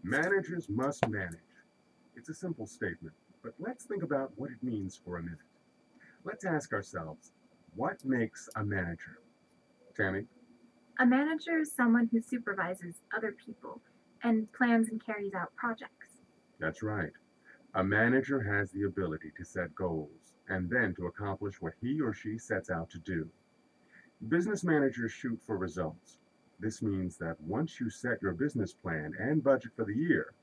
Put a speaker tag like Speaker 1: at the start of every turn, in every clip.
Speaker 1: Managers must manage. It's a simple statement, but let's think about what it means for a minute. Let's ask ourselves, what makes a manager? Tammy?
Speaker 2: A manager is someone who supervises other people and plans and carries out projects.
Speaker 1: That's right. A manager has the ability to set goals and then to accomplish what he or she sets out to do. Business managers shoot for results. This means that once you set your business plan and budget for the year,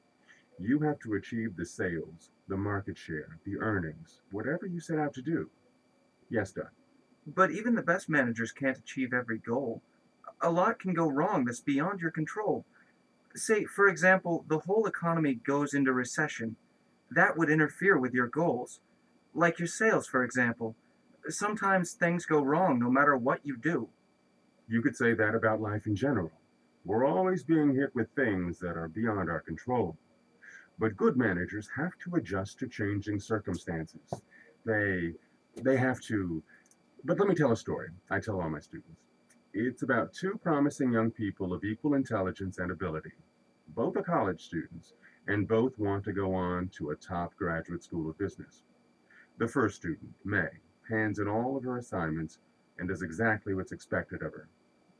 Speaker 1: you have to achieve the sales, the market share, the earnings, whatever you set out to do. Yes, Doug.
Speaker 3: But even the best managers can't achieve every goal. A lot can go wrong that's beyond your control. Say, for example, the whole economy goes into recession. That would interfere with your goals. Like your sales, for example. Sometimes things go wrong no matter what you do.
Speaker 1: You could say that about life in general. We're always being hit with things that are beyond our control. But good managers have to adjust to changing circumstances. They have to. But let me tell a story. I tell all my students. It's about two promising young people of equal intelligence and ability. Both are college students, and both want to go on to a top graduate school of business. The first student, May, hands in all of her assignments and does exactly what's expected of her.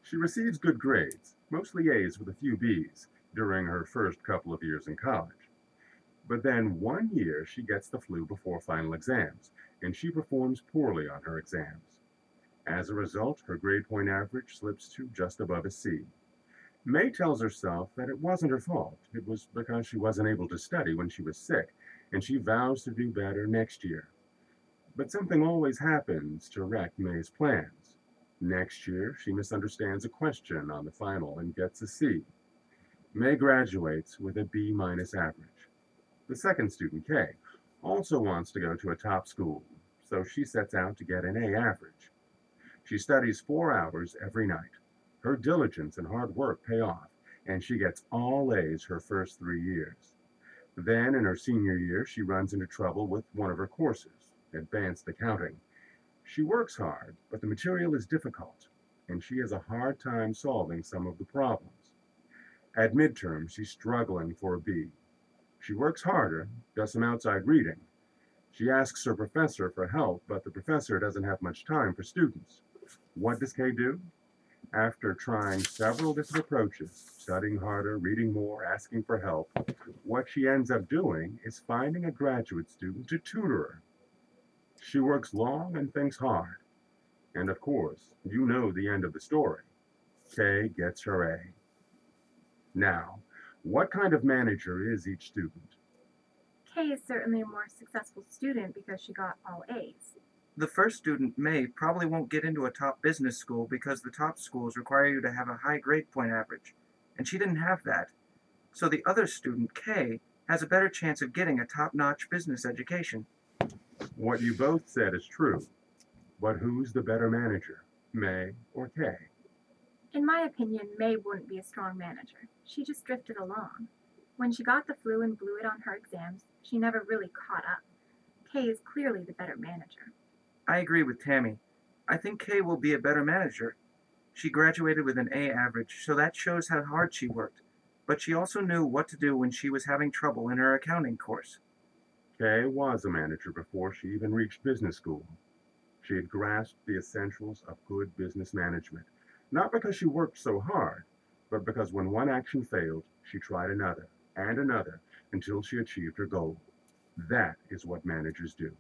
Speaker 1: She receives good grades, mostly A's with a few B's, during her first couple of years in college. But then one year she gets the flu before final exams, and she performs poorly on her exams. As a result, her grade point average slips to just above a C. May tells herself that it wasn't her fault. It was because she wasn't able to study when she was sick, and she vows to do better next year. But something always happens to wreck May's plans. Next year, she misunderstands a question on the final and gets a C. May graduates with a B- average. The second student, Kay, also wants to go to a top school, so she sets out to get an A average. She studies 4 hours every night. Her diligence and hard work pay off, and she gets all A's her first 3 years. Then, in her senior year, she runs into trouble with one of her courses, advanced accounting. She works hard, but the material is difficult, and she has a hard time solving some of the problems. At midterm, she's struggling for a B. She works harder, does some outside reading. She asks her professor for help, but the professor doesn't have much time for students. What does Kay do? After trying several different approaches, studying harder, reading more, asking for help, what she ends up doing is finding a graduate student to tutor her. She works long and thinks hard. And of course, you know the end of the story. Kay gets her A. Now, what kind of manager is each student?
Speaker 2: Kay is certainly a more successful student because she got all A's.
Speaker 3: The first student, May, probably won't get into a top business school because the top schools require you to have a high grade point average, and she didn't have that. So the other student, Kay, has a better chance of getting a top-notch business education.
Speaker 1: What you both said is true. But who's the better manager, May or Kay?
Speaker 2: In my opinion, May wouldn't be a strong manager. She just drifted along. When she got the flu and blew it on her exams, she never really caught up. Kay is clearly the better manager.
Speaker 3: I agree with Tammy. I think Kay will be a better manager. She graduated with an A average, so that shows how hard she worked. But she also knew what to do when she was having trouble in her accounting course.
Speaker 1: Kay was a manager before she even reached business school. She had grasped the essentials of good business management, not because she worked so hard, but because when one action failed, she tried another and another until she achieved her goal. That is what managers do.